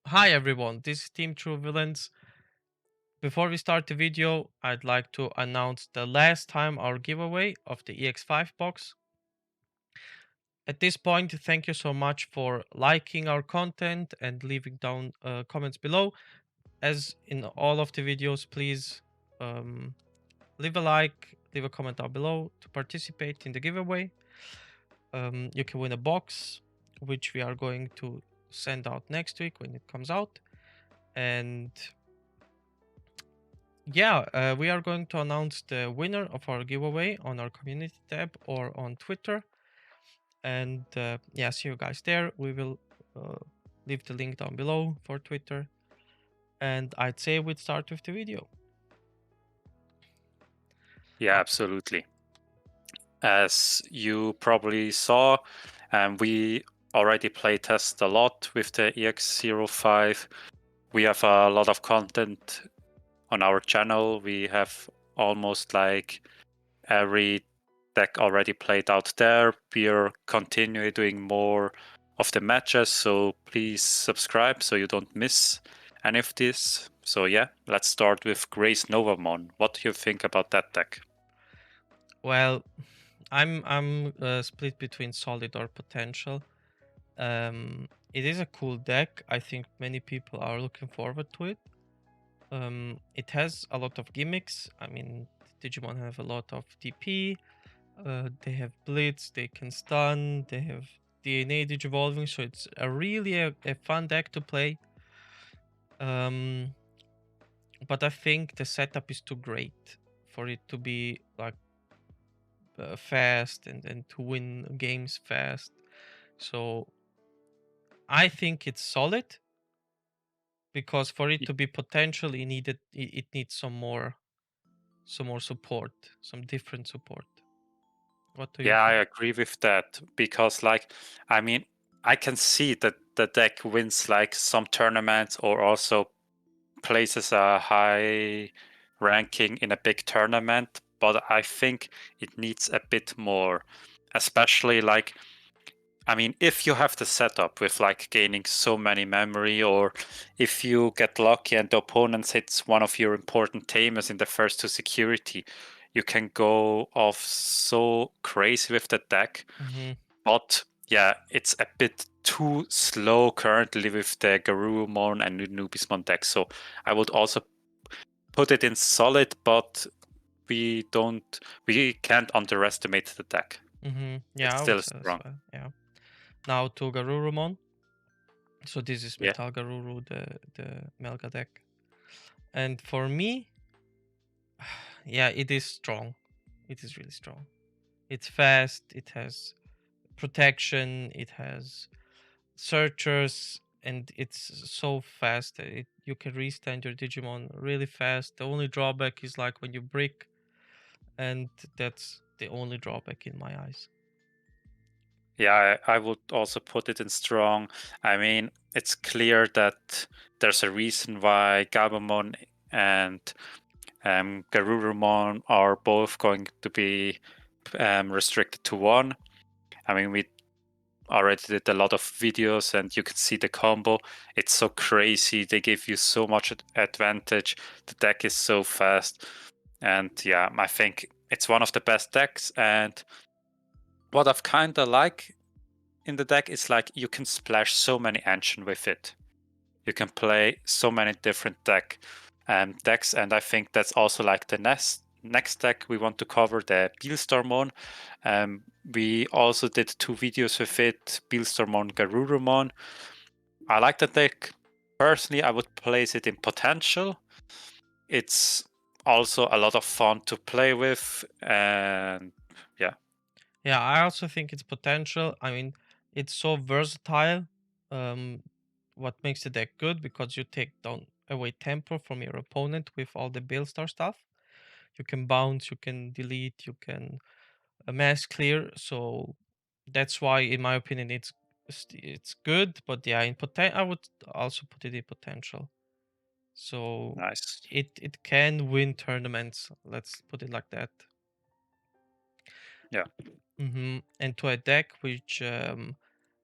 Hi everyone, this is Team True Villains. Before we start the video, I'd like to announce the last time our giveaway of the EX5 box. At this point, thank you so much for liking our content and leaving down comments below. As in all of the videos, please leave a like, leave a comment down below to participate in the giveaway. You can win a box, which we are going to send out next week when it comes out. And yeah, we are going to announce the winner of our giveaway on our community tab or on Twitter. And yeah, see you guys there. We will leave the link down below for Twitter. And I'd say we'd start with the video. Yeah, absolutely. As you probably saw, we already playtest a lot with the EX05. We have a lot of content on our channel. We have almost like every deck already played out there. We're continuing doing more of the matches, so please subscribe so you don't miss any of this. So yeah, let's start with Grace Novamon. What do you think about that deck? Well, I'm split between solid or potential. It is a cool deck. I think many people are looking forward to it. It has a lot of gimmicks. I mean, Digimon have a lot of TP. They have Blitz. They can stun. They have DNA Digivolving. So it's a fun deck to play. But I think the setup is too great for it to be like fast and to win games fast. So I think it's solid because for it to be potential, it needs some more support, some different support. What do you Yeah, I think? agree with that because, like, I mean, I can see that the deck wins like some tournaments or also places a high ranking in a big tournament, but I think it needs a bit more, especially like, I mean, if you have the setup with like gaining so many memory, or if you get lucky and the opponent hits one of your important tamers in the first two security, you can go off so crazy with the deck. Mm-hmm. But yeah, it's a bit too slow currently with the Garurumon and Anubismon deck. So I would also put it in solid, but we can't underestimate the deck. Mm-hmm. It's Yeah, I would still say as strong. well. Yeah. Now to Garurumon. So this is Yeah. Metal Garuru, the Melga deck. And for me, yeah, it is strong. It is really strong. It's fast. It has protection. It has searchers, and it's so fast. You can restand your Digimon really fast. The only drawback is like when you brick, and that's the only drawback in my eyes. Yeah, I would also put it in strong. I mean, it's clear that there's a reason why Gabumon and Garurumon are both going to be restricted to one. I mean, we already did a lot of videos and you can see the combo. It's so crazy. They give you so much advantage. The deck is so fast. And yeah, I think it's one of the best decks. And what I've kind of like in the deck is like you can splash so many engine with it. You can play so many different decks, and I think that's also like the next deck we want to cover, the Beelzemon. We also did 2 videos with it, Beelzemon, Garurumon. I like the deck. Personally, I would place it in potential. It's also a lot of fun to play with, and yeah. Yeah, I also think it's potential. I mean, it's so versatile. Um, what makes the deck good because you take down away tempo from your opponent with all the Buildstar stuff. You can bounce, you can delete, you can mass clear. So that's why, in my opinion, it's good. But yeah, I would also put it in potential. So Nice. it can win tournaments. Let's put it like that. Yeah. And to a deck which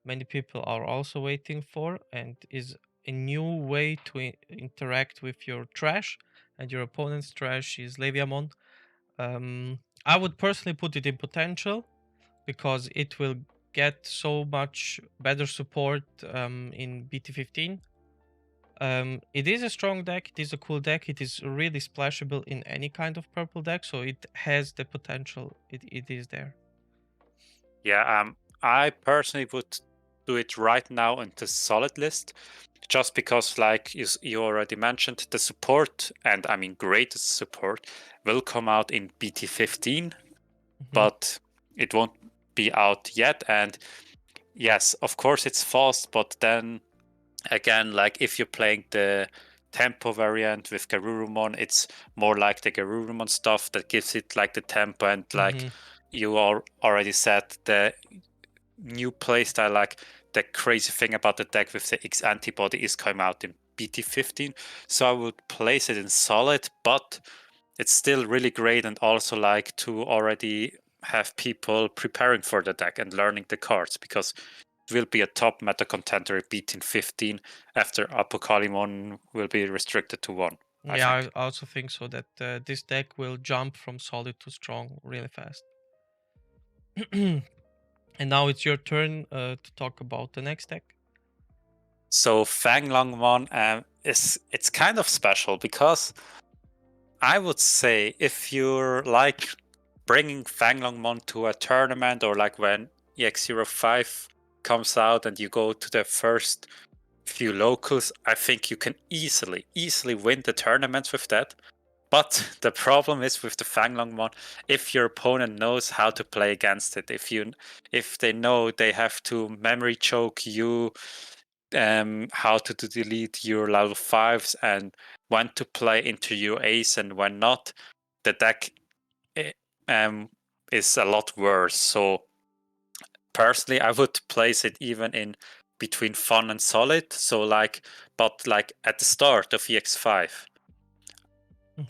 many people are also waiting for and is a new way to interact with your trash, and your opponent's trash is Leviamon. I would personally put it in potential because it will get so much better support in BT15. It is a strong deck, it is a cool deck, it is really splashable in any kind of purple deck, so it has the potential, it is there. Yeah, I personally would do it right now in the solid list, just because, like you already mentioned, the support, and I mean greatest support, will come out in BT15, but it won't be out yet. And yes, of course it's fast, but then again, like if you're playing the tempo variant with Garurumon, it's more like the Garurumon stuff that gives it like the tempo, and like you already said, the new playstyle, like the crazy thing about the deck with the X antibody is coming out in BT15. So I would place it in solid, but it's still really great, and also like to already have people preparing for the deck and learning the cards, because it will be a top meta contender beating 15 after Apocalypse will be restricted to 1. I also think so, that this deck will jump from solid to strong really fast. And now it's your turn to talk about the next deck. So Fanglongmon it's kind of special, because I would say if you're like bringing Fanglongmon to a tournament, or like when EX05 comes out and you go to the first few locals, I think you can easily win the tournaments with that. But the problem is with the Fanglongmon, if your opponent knows how to play against it, if they know they have to memory choke you, how to delete your level 5s, and when to play into your ace and when not, the deck is a lot worse. So personally, I would place it even in between fun and solid. So but at the start of EX5,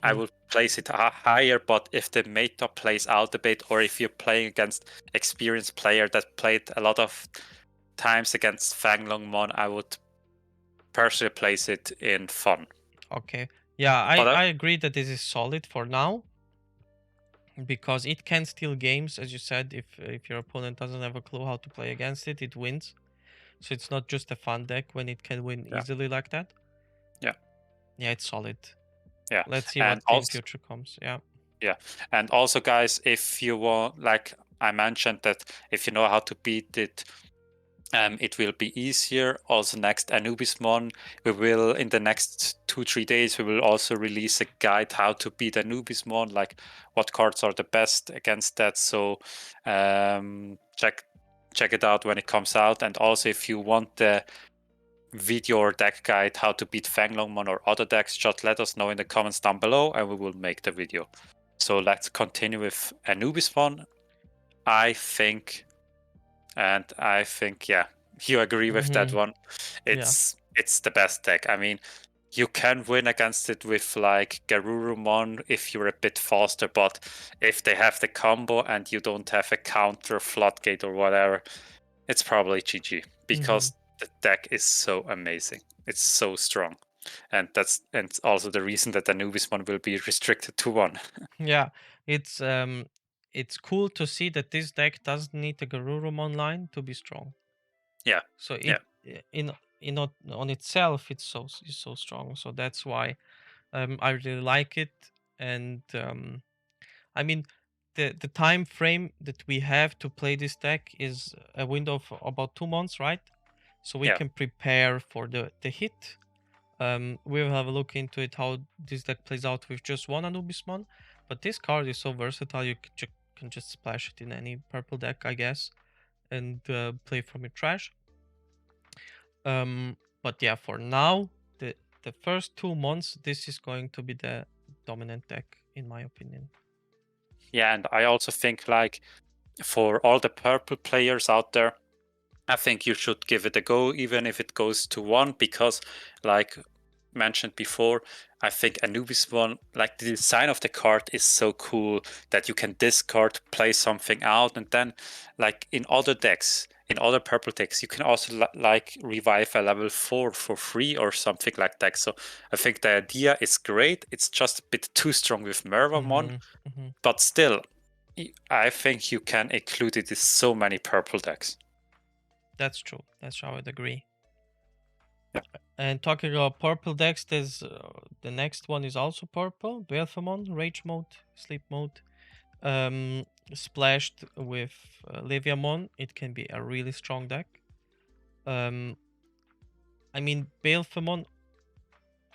I would place it higher, but if the meta plays out a bit, or if you're playing against experienced player that played a lot of times against Fanglongmon, I would personally place it in fun. Okay. Yeah, I agree that this is solid for now, because it can steal games, as you said. If your opponent doesn't have a clue how to play against it, it wins. So it's not just a fun deck when it can win easily like that. Yeah, it's solid. Yeah. Let's see what in future comes. Yeah, and also, guys, if you want, like I mentioned, that if you know how to beat it, it will be easier. Also, next Anubismon, we will, in the next 2-3 days, we will also release a guide how to beat Anubismon, like what cards are the best against that. So check it out when it comes out. And also, if you want the video or deck guide how to beat Fanglongmon or other decks, just let us know in the comments down below and we will make the video. So let's continue with Anubismon. I think, yeah, you agree with that one. It's the best deck. I mean, you can win against it with like Garurumon if you're a bit faster, but if they have the combo and you don't have a counter, floodgate, or whatever, it's probably GG, because the deck is so amazing. It's so strong. And that's also the reason that Anubismon will be restricted to 1. Yeah, it's cool to see that this deck doesn't need a Garurumon line to be strong. Yeah. So it in on itself it's so strong. So that's why I really like it. And I mean, the time frame that we have to play this deck is a window of about 2 months, right? So we can prepare for the hit. We'll have a look into it, how this deck plays out with just one Anubismon. But this card is so versatile, you can just splash it in any purple deck, I guess, and play from your trash. But yeah, for now, the first 2 months, this is going to be the dominant deck, in my opinion. Yeah, and I also think, like, for all the purple players out there, I think you should give it a go, even if it goes to 1, because, like mentioned before, I think Anubismon, like the design of the card is so cool that you can discard, play something out, and then, like in other decks, in other purple decks, you can also like revive a level 4 for free or something like that. So I think the idea is great. It's just a bit too strong with Novamon, but still, I think you can include it in so many purple decks. That's true. I would agree. Yeah. And talking about purple decks, there's the next one is also purple. Beelzemon, Rage Mode, Sleep Mode. Splashed with Leomon, it can be a really strong deck. I mean, Beelzemon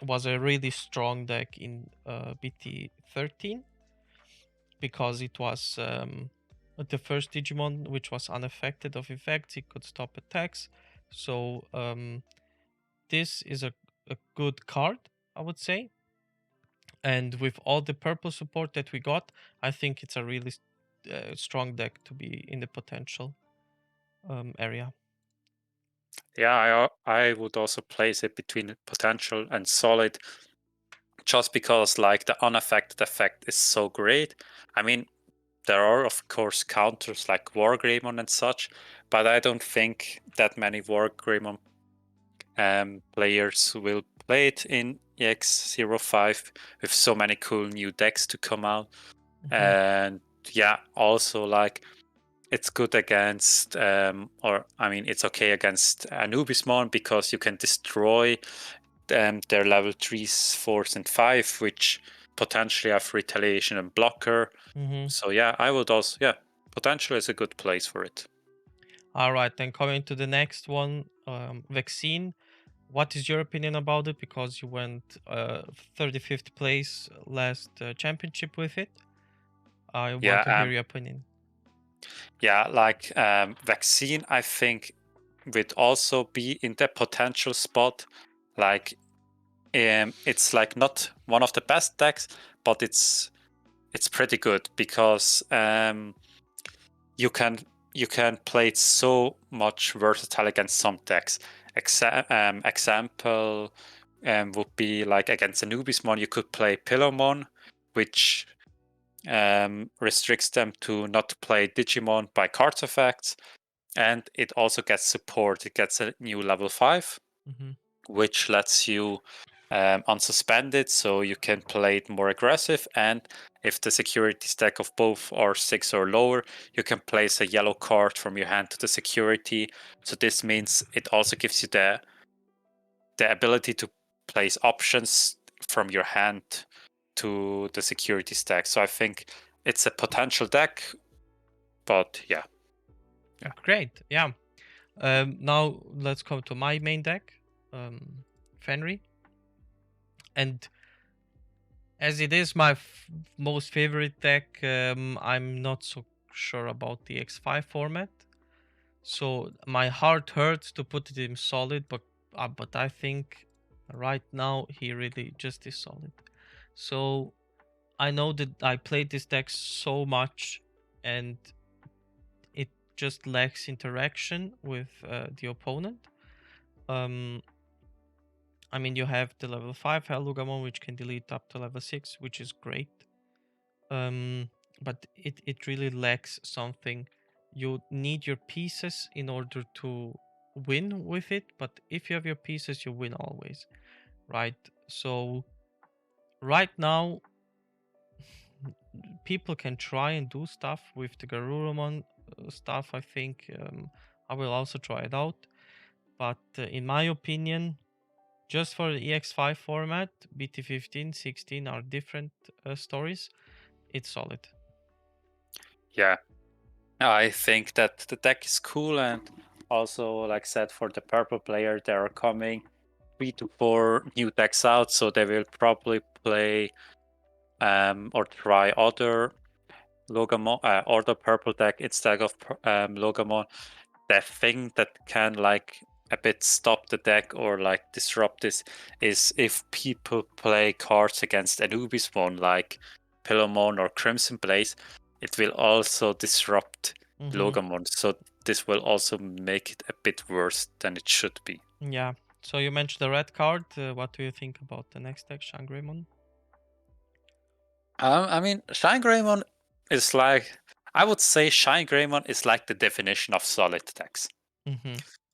was a really strong deck in BT13 because it was the first Digimon which was unaffected of effects. It could stop attacks. So this is a good card, I would say. And with all the purple support that we got, I think it's a really strong deck to be in the potential area. Yeah, I would also place it between potential and solid, just because like the unaffected effect is so great. I mean, there are of course counters like WarGreymon and such, but I don't think that many WarGreymon players will play it in EX05 with so many cool new decks to come out. And yeah, also like it's good against it's okay against Anubismon because you can destroy their level 3s, 4s, and 5, which potentially have retaliation and blocker. So yeah, I would also, potential is a good place for it. All right, then coming to the next one, vaccine. What is your opinion about it? Because you went 35th place last championship with it. I want to hear your opinion. Yeah, like vaccine, I think would also be in the potential spot. Like it's like not one of the best decks, but it's pretty good because you can play it so much versatile against some decks. Example would be like against Anubismon, you could play Beelzemon, which restricts them to not play Digimon by cards effects, and it also gets support. It gets a new level 5, which lets you unsuspend it, so you can play it more aggressive. And if the security stack of both are 6 or lower, you can place a yellow card from your hand to the security. So this means it also gives you the ability to place options from your hand to the security stack. So I think it's a potential deck, but yeah. Great, yeah. Now let's come to my main deck, Fenryr. And as it is my most favorite deck, I'm not so sure about the EX5 format. So my heart hurts to put it in solid, but I think right now he really just is solid. So I know that I played this deck so much, and it just lacks interaction with the opponent. I mean, you have the level 5 Fenryr Loogamon, which can delete up to level 6, which is great. But it really lacks something. You need your pieces in order to win with it, but if you have your pieces, you win always, right? So right now, people can try and do stuff with the Garurumon stuff. I think I will also try it out, but in my opinion, just for the EX5 format, BT15, 16 are different stories. It's solid. Yeah, I think that the deck is cool, and also, like I said, for the purple player, there are coming 3 to 4 new decks out, so they will probably play or try other Loogamon or the purple deck instead of Loogamon. The thing that can like a bit stop the deck or like disrupt this is if people play cards against Anubismon like Beelzemon or Crimson Blaze, it will also disrupt Loogamon. So this will also make it a bit worse than it should be. Yeah. So you mentioned the red card. What do you think about the next deck, ShineGreymon? I mean, ShineGreymon is like, I would say ShineGreymon is like the definition of solid decks.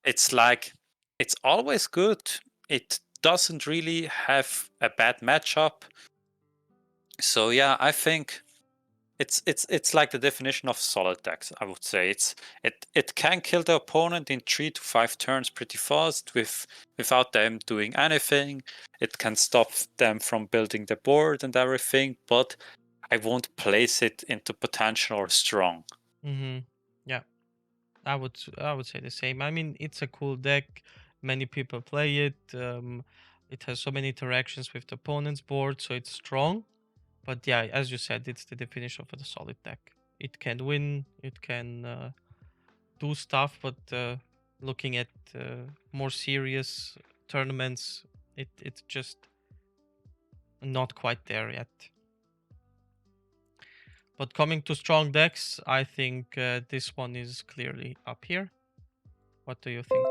It's like it's always good. It doesn't really have a bad matchup. So yeah, I think it's like the definition of solid decks. I would say it can kill the opponent in 3 to 5 turns pretty fast without them doing anything. It can stop them from building the board and everything, but I won't place it into potential or strong. Yeah, I would say the same. I mean, it's a cool deck. Many people play it. It has so many interactions with the opponent's board, so it's strong. But yeah, as you said, it's the definition of a solid deck. It can win. It can do stuff, but looking at more serious tournaments, it's just not quite there yet. But coming to strong decks, I think this one is clearly up here. What do you think?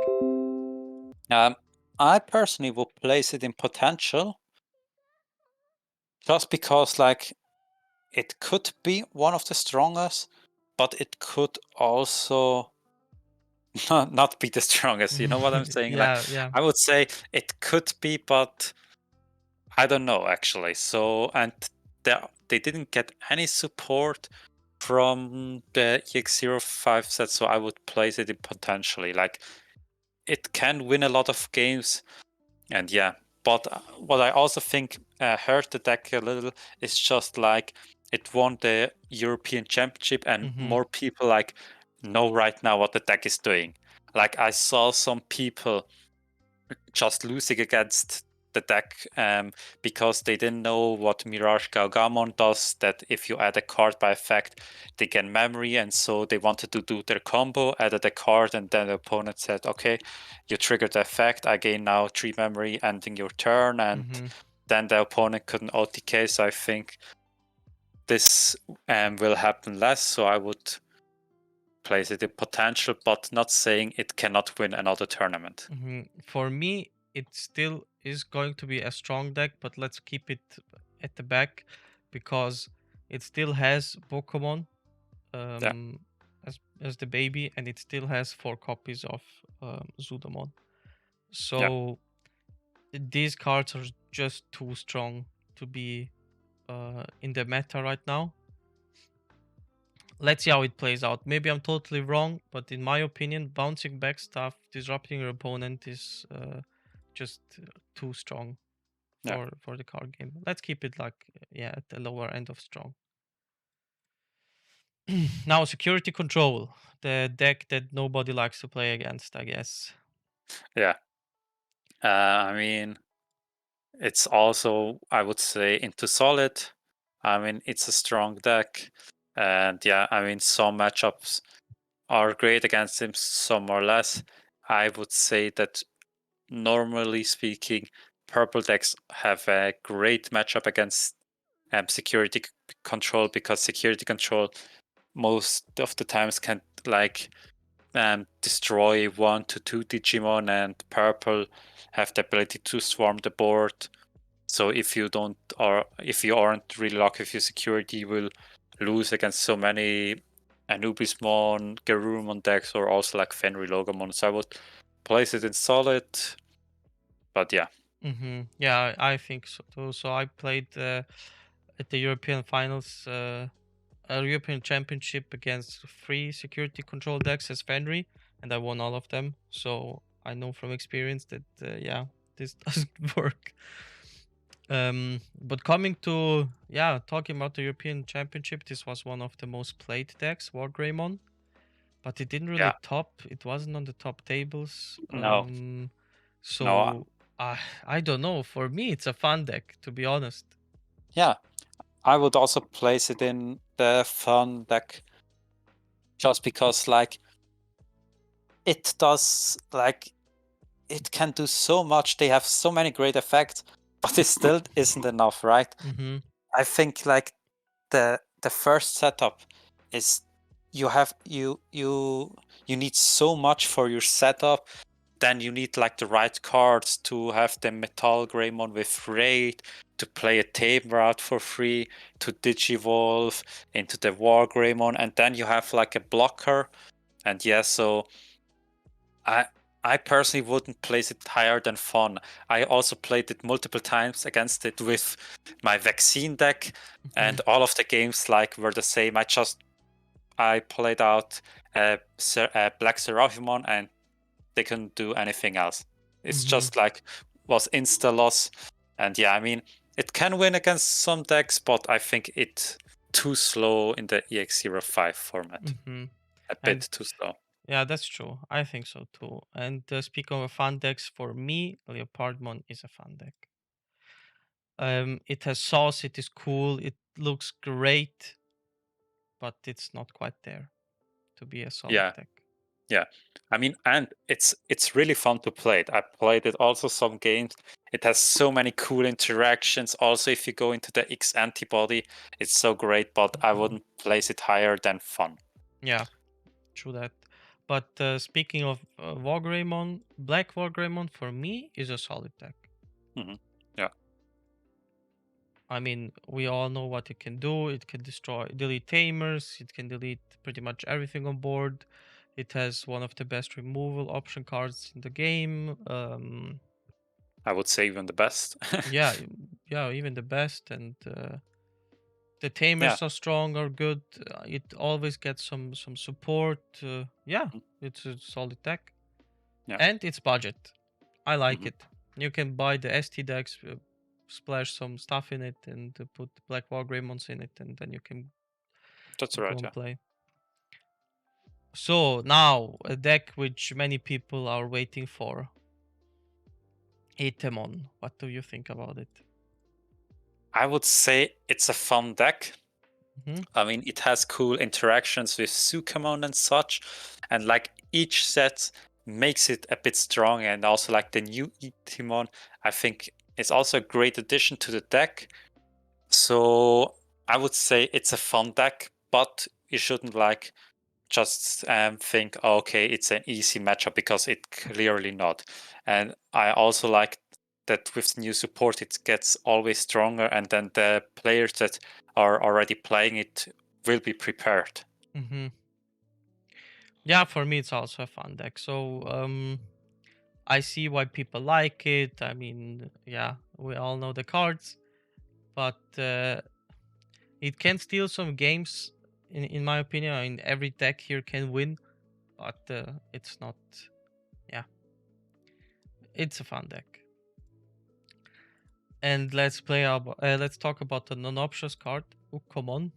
I personally would place it in potential, just because like it could be one of the strongest, but it could also not be the strongest. You know what I'm saying? Yeah. I would say it could be, but I don't know actually. So and they didn't get any support from the EX05 set, so I would place it in potentially. Like it can win a lot of games, and yeah. But what I also think hurt the deck a little is just like it won the European Championship, and more people like know right now what the deck is doing. Like I saw some people just losing against the deck because they didn't know what MirageGaogamon does, that if you add a card by effect, they gain memory, and so they wanted to do their combo, added a card, and then the opponent said, okay, you triggered the effect, I gain now 3 memory, ending your turn, and then the opponent couldn't OTK, so I think this will happen less, so I would place it in potential, but not saying it cannot win another tournament. For me, it still is going to be a strong deck, but let's keep it at the back because it still has Ukkomon as the baby, and it still has 4 copies of Zudomon. So these cards are just too strong to be in the meta right now. Let's see how it plays out. Maybe I'm totally wrong, but in my opinion, bouncing back stuff, disrupting your opponent is just too strong for the card game. Let's keep it like at the lower end of strong. Now, security control, the deck that nobody likes to play against, I guess. Yeah. I mean, it's also, I would say, into solid. I mean, it's a strong deck. And yeah, I mean, some matchups are great against him, some are less. I would say that normally speaking, purple decks have a great matchup against security control, because security control most of the times can like destroy 1 to 2 Digimon, and purple have the ability to swarm the board. So if you don't, or if you aren't really lucky with your security, you will lose against so many Anubismon, Garurumon decks, or also like Fenryr Loogamon. So I would place it in solid, but yeah. Yeah, I think so too. So I played at the European finals, a European Championship against 3 security control decks as Fenry, and I won all of them. So I know from experience that this doesn't work. But coming to talking about the European Championship, this was one of the most played decks, WarGreymon, but it didn't really top. It wasn't on the top tables. No. So I don't know. For me, it's a fun deck, to be honest. Yeah, I would also place it in the fun deck, just because like it does, like it can do so much. They have so many great effects, but it still isn't enough, right? I think like the first setup is you need so much for your setup. Then you need like the right cards to have the MetalGreymon with Raid, to play a Tamer out for free, to Digivolve into the WarGreymon, and then you have like a blocker. And yeah, so I personally wouldn't place it higher than fun. I also played it multiple times against it with my vaccine deck, and all of the games were the same. I played out Black Seraphimon, and they couldn't do anything else. It's just was insta loss, and yeah, I mean it can win against some decks, but I think it's too slow in the EX05 format. A bit too slow. Yeah, that's true. I think so too. And speaking of fun decks, for me, Leopardmon is a fun deck. It has sauce. It is cool. It looks great, but it's not quite there to be a solid deck. Yeah, I mean, and it's really fun to play it. I played it also some games. It has so many cool interactions. Also, if you go into the X antibody, it's so great. But I wouldn't place it higher than fun. Yeah, true that. But speaking of WarGreymon, Black WarGreymon for me is a solid deck. Yeah. I mean, we all know what it can do. It can delete tamers. It can delete pretty much everything on board. It has one of the best removal option cards in the game. I would say even the best. yeah, even the best. And the tamers are strong or good. It always gets some support. It's a solid deck. Yeah. And it's budget. I like it. You can buy the ST decks, splash some stuff in it, and put Black WarGreymons in it, and then you can go and play. So now a deck which many people are waiting for. Ukkomon. What do you think about it? I would say it's a fun deck. I mean, it has cool interactions with Ukkomon and such, and each set makes it a bit stronger. And also the new Digimon, I think, is also a great addition to the deck. So I would say it's a fun deck, but you shouldn't just think, oh, okay, it's an easy matchup, because it clearly not. And I also like that with new support, it gets always stronger, and then the players that are already playing it will be prepared. Yeah, for me it's also a fun deck. So I see why people like it. I mean, yeah, we all know the cards, but it can steal some games. In my opinion, I mean, every deck here can win, but it's not. Yeah, it's a fun deck. And let's talk about the non-options card, Ukkomon.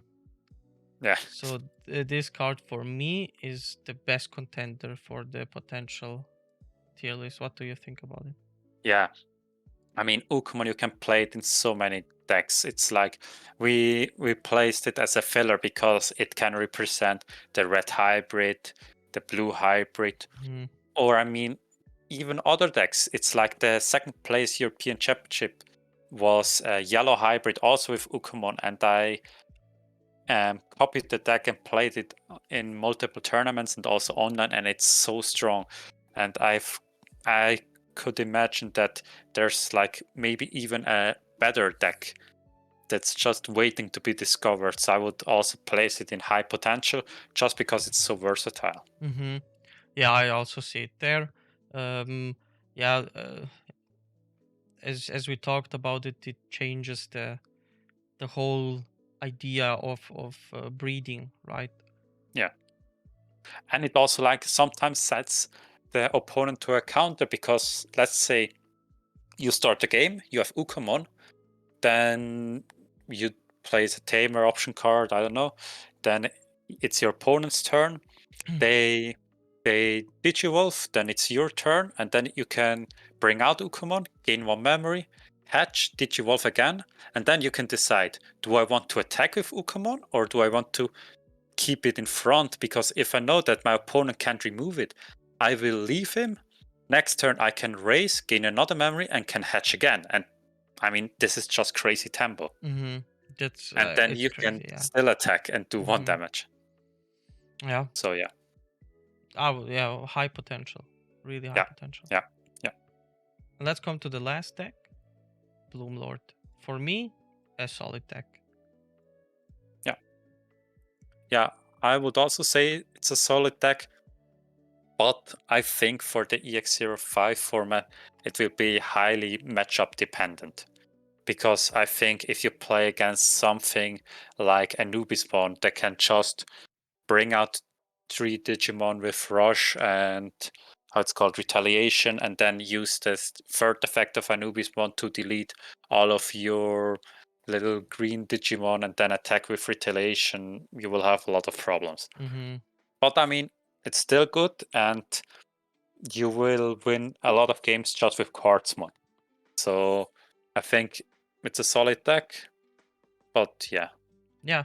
Yeah. So this card for me is the best contender for the potential tier list. What do you think about it? Yeah, I mean, Ukkomon, you can play it in so many decks. It's we placed it as a filler because it can represent the red hybrid, the blue hybrid, or I mean, even other decks. It's like the second place European Championship was a yellow hybrid, also with Ukkomon, and I copied the deck and played it in multiple tournaments and also online, and it's so strong. And I could imagine that there's maybe even a better deck that's just waiting to be discovered. So I would also place it in high potential just because it's so versatile. Yeah, I also see it there. As we talked about it, it changes the whole idea of breeding, right? Yeah, and it also sometimes sets the opponent to a counter, because let's say you start the game, you have Ukkomon, then you place a tamer option card, I don't know, then it's your opponent's turn. They Digivolve, then it's your turn, and then you can bring out Ukkomon, gain 1 memory, hatch, Digivolve again, and then you can decide, do I want to attack with Ukkomon, or do I want to keep it in front? Because if I know that my opponent can't remove it, I will leave him. Next turn I can raise, gain another memory, and can hatch again. And I mean, this is just crazy tempo. That's and then it's you crazy, can yeah. still attack and do 1 damage. Yeah. So yeah. Oh yeah, high potential, really high potential. Yeah. And let's come to the last deck, BloomLord. For me, a solid deck. Yeah, I would also say it's a solid deck. But I think for the EX05 format, it will be highly matchup dependent. Because I think if you play against something like Anubismon that can just bring out 3 Digimon with Rush and how it's called Retaliation, and then use this third effect of Anubismon to delete all of your little green Digimon and then attack with Retaliation, you will have a lot of problems. But I mean, it's still good, and you will win a lot of games just with Quartzmon. So I think it's a solid deck, but yeah. Yeah.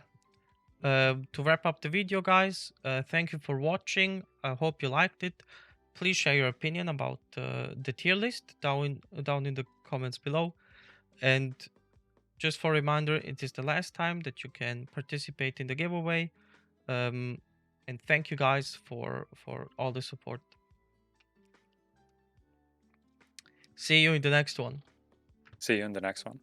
To wrap up the video, guys, thank you for watching. I hope you liked it. Please share your opinion about the tier list down in the comments below. And just for a reminder, it is the last time that you can participate in the giveaway. And thank you guys for all the support. See you in the next one. See you in the next one.